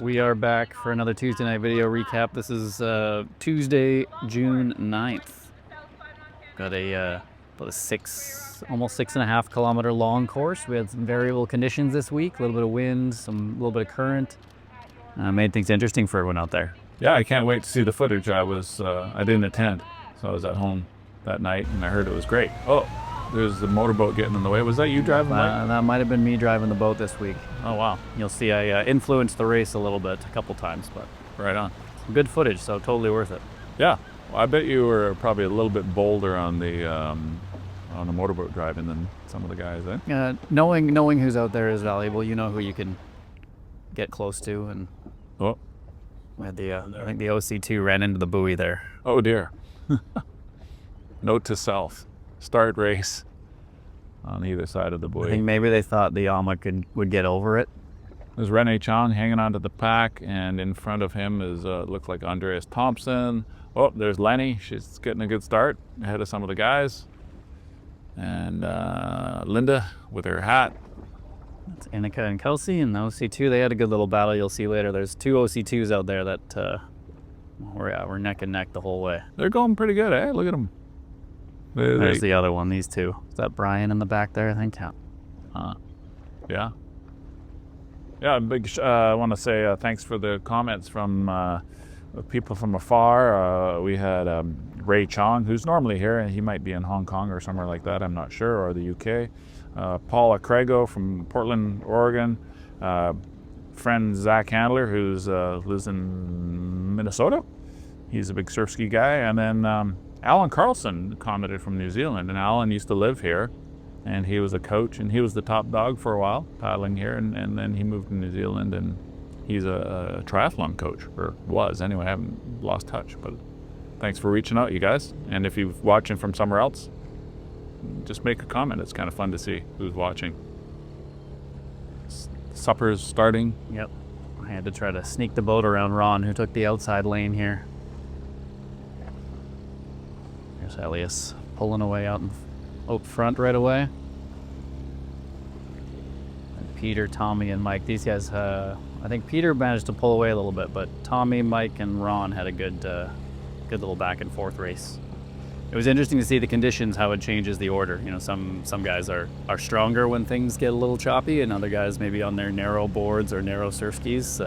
We are back for another Tuesday night video recap. This is Tuesday, June 9th. Got a about almost 6.5 kilometer long course. We had some variable conditions this week, a little bit of wind, a little bit of current. Made things interesting for everyone out there. Yeah, I can't wait to see the footage. I didn't attend, so I was at home that night and I heard it was great. Oh, there's the motorboat getting in the way. Was that you driving? That might have been me driving the boat this week. Oh wow. You'll see I influenced the race a little bit, a couple times, but right on. Good footage, so totally worth it. Yeah, well, I bet you were probably a little bit bolder on the motorboat driving than some of the guys, eh? Knowing who's out there is valuable. You know who you can get close to, and we had I think the OC2 ran into the buoy there. Oh dear. Note to self: start race on either side of the buoy. I think maybe they thought the Yama would get over it. There's Rene Chong hanging onto the pack, and in front of him is looks like Andreas Thompson. Oh, there's Lenny. She's getting a good start ahead of some of the guys. And Linda with her hat. That's Annika and Kelsey, and the OC2. They had a good little battle. You'll see later. There's two OC2s out there that we're neck and neck the whole way. They're going pretty good, eh? Look at them. There's the other one. These two. Is that Brian in the back there? I think. Yeah. Yeah. Big. I want to say thanks for the comments from people from afar. We had Ray Chong, who's normally here, and he might be in Hong Kong or somewhere like that. I'm not sure, or the UK. Paula Craigo from Portland, Oregon. Friend Zach Handler, who's lives in Minnesota. He's a big surf ski guy. And then Alan Carlson commented from New Zealand. And Alan used to live here, and he was a coach, and he was the top dog for a while paddling here. And then he moved to New Zealand, and he's a triathlon coach, or was anyway. I haven't lost touch, but thanks for reaching out, you guys. And if you're watching from somewhere else, just make a comment. It's kind of fun to see who's watching. Supper's starting. Yep. I had to try to sneak the boat around Ron, who took the outside lane here. There's Elias pulling away out front right away. And Peter, Tommy, and Mike. These guys, I think Peter managed to pull away a little bit, but Tommy, Mike, and Ron had a good little back and forth race. It was interesting to see the conditions, how it changes the order. You know, some guys are stronger when things get a little choppy, and other guys maybe on their narrow boards or narrow surf skis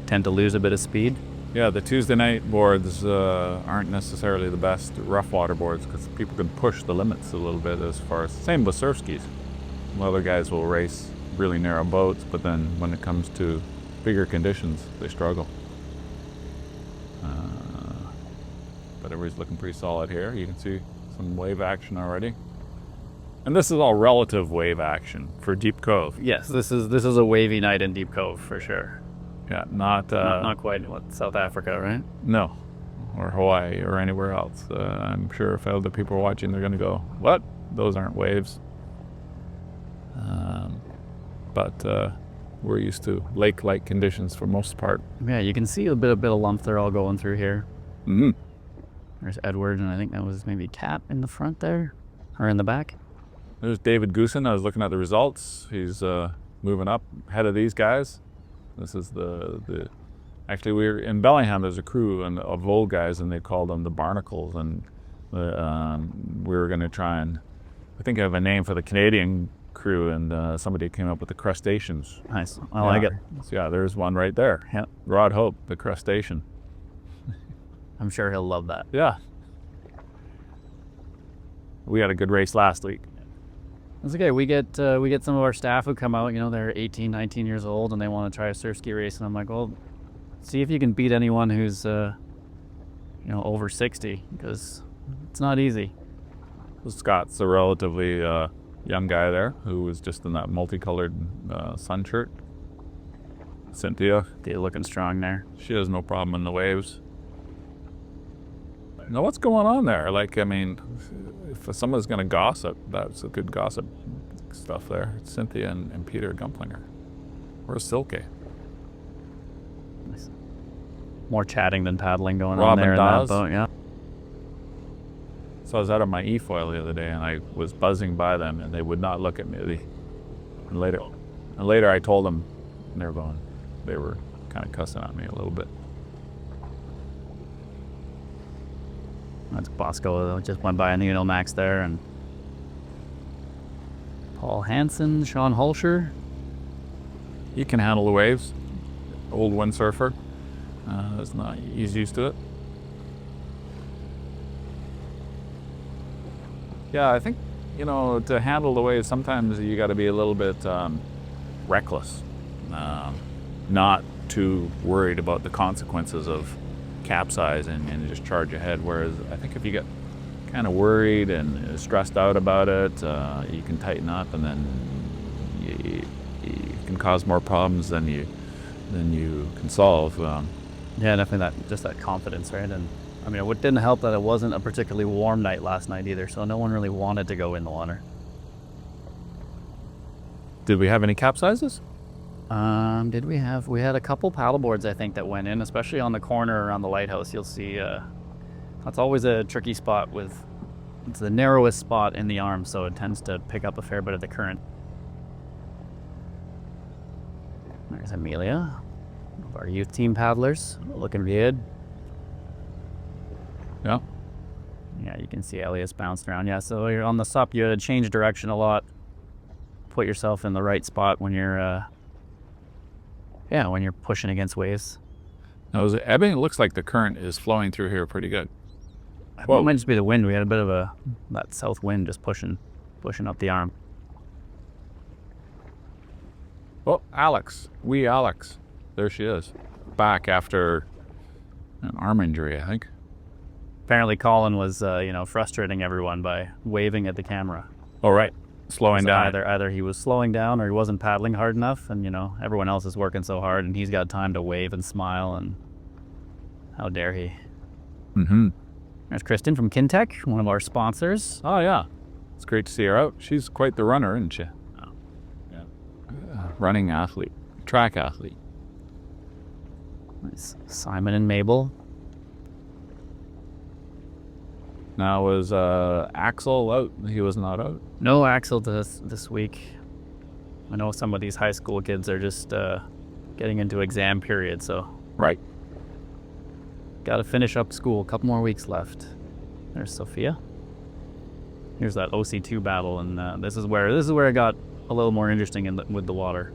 tend to lose a bit of speed. Yeah, the Tuesday night boards aren't necessarily the best rough water boards because people can push the limits a little bit as far as, same with surf skis. Other guys will race really narrow boats, but then when it comes to bigger conditions, they struggle. But everybody's looking pretty solid here. You can see some wave action already. And this is all relative wave action for Deep Cove. Yes, this is a wavy night in Deep Cove for sure. Yeah, not quite South Africa, right? No, or Hawaii or anywhere else. I'm sure if other people are watching, they're going to go, "What? Those aren't waves." But we're used to lake-like conditions for most part. Yeah, you can see a bit of lump they're all going through here. Mm-hmm. There's Edward, and I think that was maybe Kat in the front there, or in the back. There's David Goosen. I was looking at the results. He's moving up ahead of these guys. This is actually, we were in Bellingham. There's a crew of old guys, and they called them the Barnacles, and we were going to try and, I think I have a name for the Canadian crew, and somebody came up with the Crustaceans. Nice. I like it. So, yeah, there's one right there. Yep. Rod Hope, the Crustacean. I'm sure he'll love that. Yeah. We had a good race last week. That's okay. We get some of our staff who come out, you know, they're 18, 19 years old, and they want to try a surf ski race, and I'm like, well, see if you can beat anyone who's over 60, because it's not easy. Scott's a relatively young guy there who was just in that multicolored sun shirt. Cynthia looking strong there. She has no problem in the waves. Now, what's going on there? Like, I mean, if someone's going to gossip, that's a good gossip stuff there. It's Cynthia and Peter Gumplinger. Where's Silke? Nice. More chatting than paddling going Robin on there Dawes. in that boat, yeah. So I was out on my e-foil the other day, and I was buzzing by them, and they would not look at me. And later I told them, and they were kind of cussing at me a little bit. That's Bosco just went by on the Max there, and Paul Hansen, Sean Hulsher. He can handle the waves. Old windsurfer. He's used to it. Yeah, I think, to handle the waves, sometimes you got to be a little bit reckless. Not too worried about the consequences of capsizing and just charge ahead. Whereas I think if you get kind of worried and stressed out about it, you can tighten up, and then you can cause more problems than you can solve. Yeah, definitely that confidence, right? And I mean, it didn't help that it wasn't a particularly warm night last night either, so no one really wanted to go in the water. Did we have any capsizes? Did we have? We had a couple paddle boards, I think, that went in, especially on the corner around the lighthouse. You'll see, that's always a tricky spot it's the narrowest spot in the arm, so it tends to pick up a fair bit of the current. There's Amelia, one of our youth team paddlers, looking good. Yeah. Yeah, you can see Elias bouncing around. Yeah, so you're on the sup, you had to change direction a lot. Put yourself in the right spot when you're when you're pushing against waves. Now, is it ebbing? It looks like the current is flowing through here pretty good. It might just be the wind. We had a bit of that south wind just pushing up the arm. Oh, Alex. Alex. There she is. Back after an arm injury, I think. Apparently Colin was, frustrating everyone by waving at the camera. Oh, right. Slowing down. Either he was slowing down or he wasn't paddling hard enough, and, everyone else is working so hard, and he's got time to wave and smile, and how dare he. Mm-hmm. There's Kristen from Kintech, one of our sponsors. Oh, yeah. It's great to see her out. She's quite the runner, isn't she? Oh. Yeah. Running athlete. Track athlete. Nice. Simon and Mabel. Now, was Axel out? He was not out? No Axel this week. I know some of these high school kids are just getting into exam period, so... Right. Got to finish up school. A couple more weeks left. There's Sophia. Here's that OC2 battle, and this is where it got a little more interesting with the water.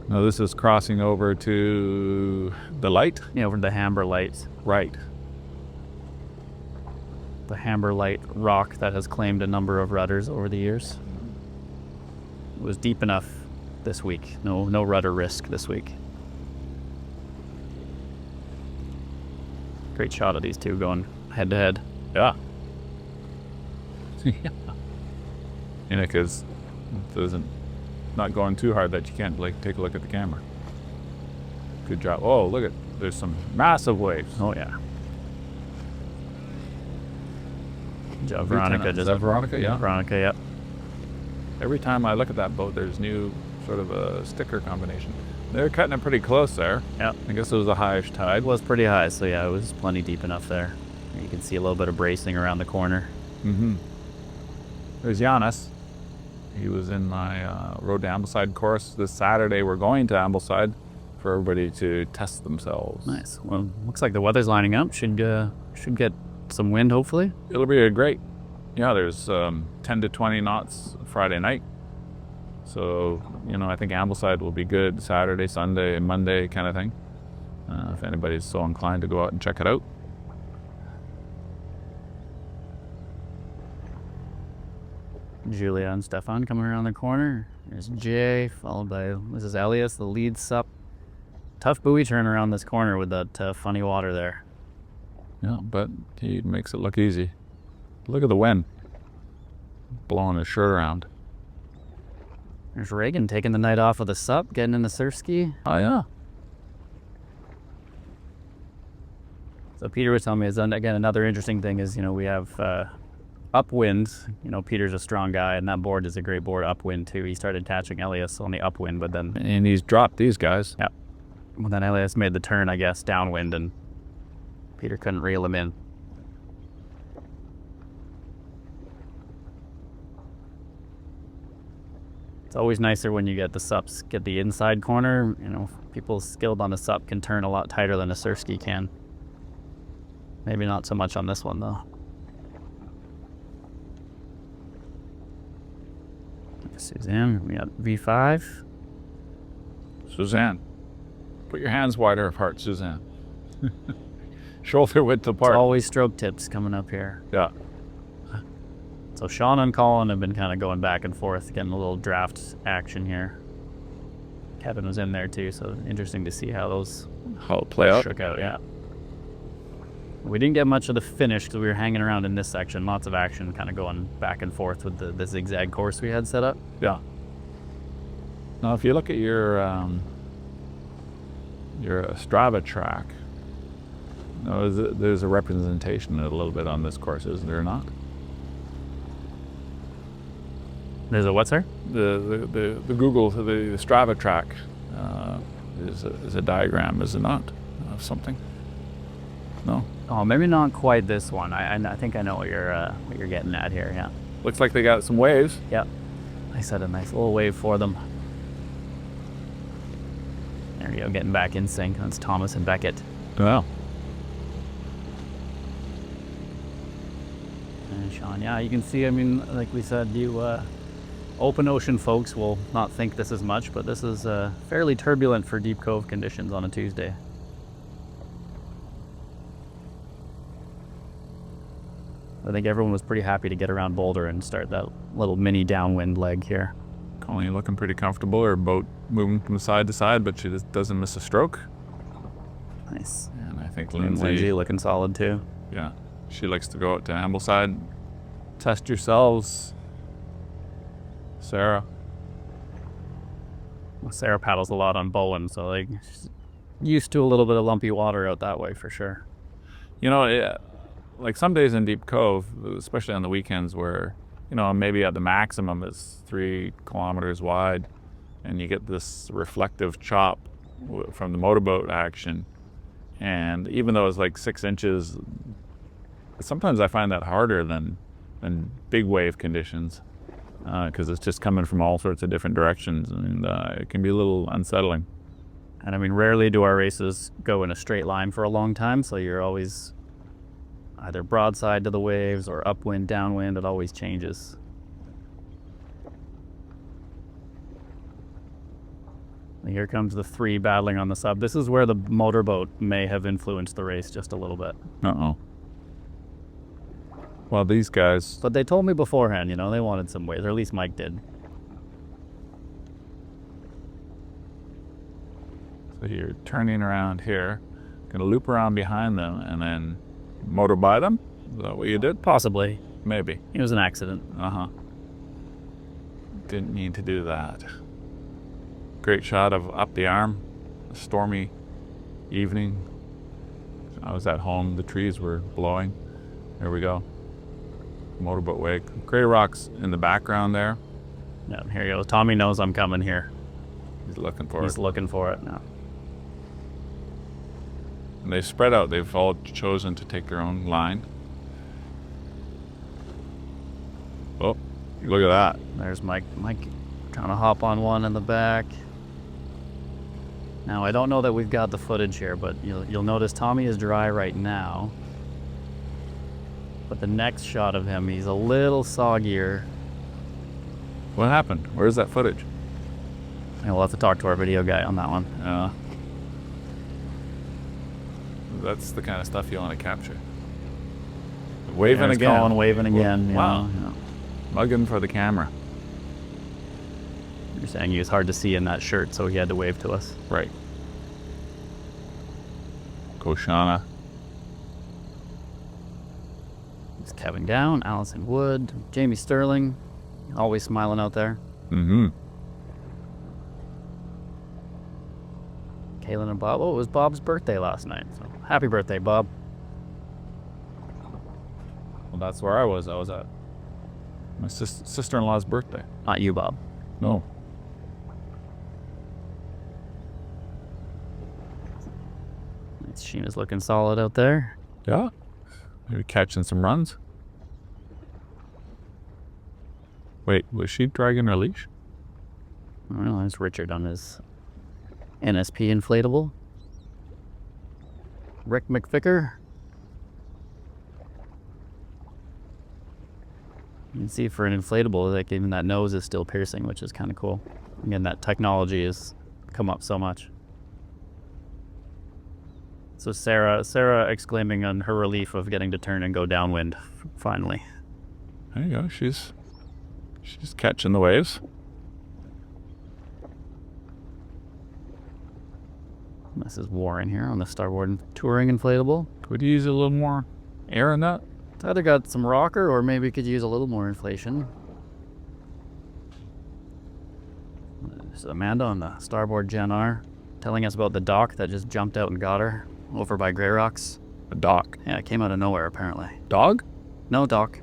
Now, this is crossing over to the light? Yeah, over the Hamber Light. Right. The Hamber Light rock that has claimed a number of rudders over the years. It was deep enough this week. No rudder risk this week. Great shot of these two going head to head. Yeah. Yeah, because it isn't not going too hard that you can't take a look at the camera. Good job. Oh, look there's some massive waves. Oh yeah. Good job, Veronica. Is that Veronica? Yeah. Veronica, yep. Every time I look at that boat, there's new sort of a sticker combination. They're cutting it pretty close there. Yep. I guess it was a highish tide. It was pretty high, so yeah, it was plenty deep enough there. You can see a little bit of bracing around the corner. Mm-hmm. There's Giannis. He was in my Road to Ambleside course this Saturday. We're going to Ambleside for everybody to test themselves. Nice. Well, looks like the weather's lining up. Should get some wind, hopefully. It'll be a great. Yeah, there's 10 to 20 knots Friday night. So, I think Ambleside will be good Saturday, Sunday, and Monday kind of thing. If anybody's so inclined to go out and check it out. Julia and Stefan coming around the corner. There's Jay, followed by Mrs. Elias, the lead sup. Tough buoy turn around this corner with that funny water there. Yeah, but he makes it look easy. Look at the wind. Blowing his shirt around. There's Reagan taking the night off with a sup, getting in the surf ski. Oh, yeah. So Peter was telling me, again, another interesting thing is, we have upwind. Peter's a strong guy, and that board is a great board upwind, too. He started catching Elias on the upwind, but then... And he's dropped these guys. Yeah. Well, then Elias made the turn, I guess, downwind, and Peter couldn't reel him in. It's always nicer when you get the sups, get the inside corner. You know, people skilled on a sup can turn a lot tighter than a surfski can. Maybe not so much on this one, though. Suzanne, we got V5. Suzanne, put your hands wider apart, Suzanne. Shoulder width apart. It's always stroke tips coming up here. Yeah. So Sean and Colin have been kind of going back and forth, getting a little draft action here. Kevin was in there too, so interesting to see how those play out. shook out. Yeah. We didn't get much of the finish because we were hanging around in this section. Lots of action, kind of going back and forth with the zigzag course we had set up. Yeah. Now, if you look at your Strava track, there's a representation a little bit on this course, is there not? There's a what, sir? The Google, the Strava track is a diagram, is it not, of something? No. Oh, maybe not quite this one. I think I know what you're getting at here. Yeah. Looks like they got some waves. Yep. I set a nice little wave for them. There we go, getting back in sync. That's Thomas and Beckett. Wow. And Sean, yeah, you can see, I mean, like we said, you open ocean folks will not think this is much, but this is fairly turbulent for deep cove conditions on a Tuesday. I think everyone was pretty happy to get around Boulder and start that little mini downwind leg here. Colleen looking pretty comfortable. Her boat moving from side to side, but she just doesn't miss a stroke. Nice. And I think And Lindsay looking solid too. Yeah, she likes to go out to Ambleside. Test yourselves, Sarah. Well, Sarah paddles a lot on Bowen, so like she's used to a little bit of lumpy water out that way for sure. You know, like some days in Deep Cove, especially on the weekends where, you know, maybe at the maximum it's 3 kilometers wide and you get this reflective chop from the motorboat action. And even though it's like 6 inches, sometimes I find that harder than big wave conditions because it's just coming from all sorts of different directions, and it can be a little unsettling. And I mean, rarely do our races go in a straight line for a long time, so you're always either broadside to the waves or upwind, downwind. It always changes. And here comes the 3 battling on the sub. This is where the motorboat may have influenced the race just a little bit. Uh-oh. Well, these guys... But they told me beforehand, you know, they wanted some waves, or at least Mike did. So you're turning around here, gonna loop around behind them, and then motor by them? Is that what you did? Possibly. Maybe. It was an accident. Uh-huh. Didn't mean to do that. Great shot of up the arm. A stormy evening. I was at home. The trees were blowing. There we go. Motorboat wake. Crater Rock's in the background there. Yeah, here you go. Tommy knows I'm coming here. He's looking for He's it. looking for it now. And they spread out. They've all chosen to take their own line. Oh, look at that. There's Mike. Mike trying to hop on one in the back. Now, I don't know that we've got the footage here, but you'll notice Tommy is dry right now. But the next shot of him, he's a little soggier. What happened? Where's that footage? And we'll have to talk to our video guy on that one. That's the kind of stuff you want to capture. Waving There's again. Colin waving again. Wow. You know. Mugging for the camera. You're saying he was hard to see in that shirt, so he had to wave to us. Right. Koshana. It's Kevin Down, Allison Wood, Jamie Sterling, always smiling out there. Mm-hmm. Kaylin and Bob. Oh, it was Bob's birthday last night. So happy birthday, Bob. Well, that's where I was. I was at my sister-in-law's birthday. Not you, Bob. No. Sheena's looking solid out there. Yeah. Maybe catching some runs. Wait, was she dragging her leash? Well, there's Richard on his NSP inflatable. Rick McVicker. You can see for an inflatable, like even that nose is still piercing, which is kind of cool. Again, that technology has come up so much. So Sarah exclaiming on her relief of getting to turn and go downwind, finally. There you go. She's catching the waves. This is Warren here on the starboard touring inflatable. Could you use a little more air in that? It's either got some rocker or maybe could use a little more inflation. This is Amanda on the starboard Gen R telling us about the dock that just jumped out and got her over by Grey Rocks. A dock. Yeah, it came out of nowhere apparently. Dog? No, dock.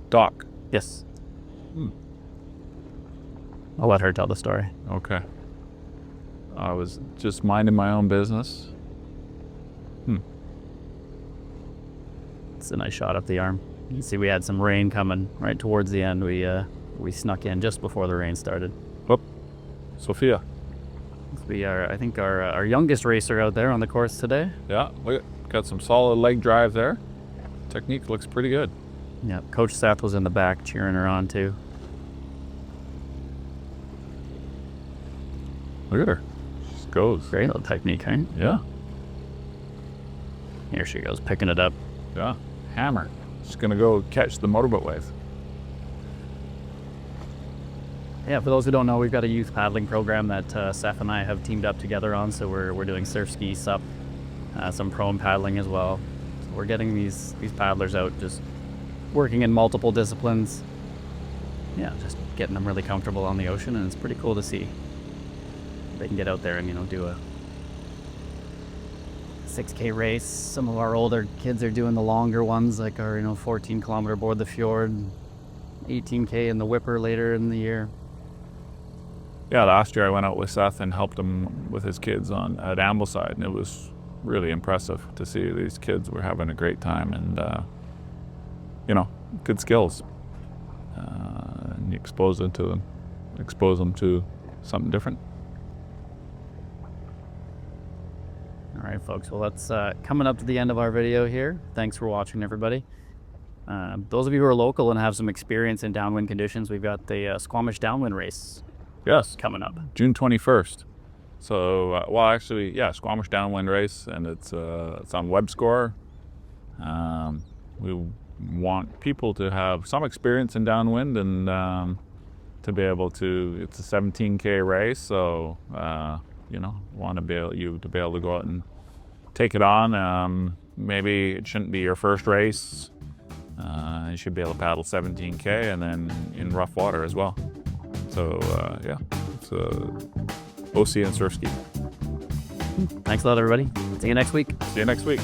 Dock. Yes. I'll let her tell the story. Okay. I was just minding my own business. It's a nice shot up the arm. You can see we had some rain coming right towards the end. We snuck in just before the rain started. Whoop. Sophia. We are, I think, our youngest racer out there on the course today. Yeah, look, got some solid leg drive there. Technique looks pretty good. Yeah, Coach Seth was in the back cheering her on too. Look at her. She just goes. Great little technique, huh? Yeah. Here she goes, picking it up. Yeah. Hammer. She's gonna go catch the motorboat wave. Yeah, for those who don't know, we've got a youth paddling program that Seth and I have teamed up together on. So we're doing surf, ski, sup, some prone paddling as well. So we're getting these paddlers out, just working in multiple disciplines. Yeah, just getting them really comfortable on the ocean, and it's pretty cool to see. They can get out there and do a 6K race. Some of our older kids are doing the longer ones, like our 14-kilometer board the fjord, 18K in the Whipper later in the year. Yeah, last year I went out with Seth and helped him with his kids at Ambleside, and it was really impressive to see these kids were having a great time and good skills. And you expose them to something different. All right, folks. Well, that's coming up to the end of our video here. Thanks for watching, everybody. Those of you who are local and have some experience in downwind conditions, we've got the Squamish Downwind Race. Yes. Coming up. June 21st. So, Squamish Downwind Race, and it's on WebScore. We want people to have some experience in downwind and to be able to. It's a 17K race, so want to be able to go out and take it on. Maybe it shouldn't be your first race. You should be able to paddle 17K and then in rough water as well. So, it's OC and surf ski. Thanks a lot, everybody. See you next week. See you next week.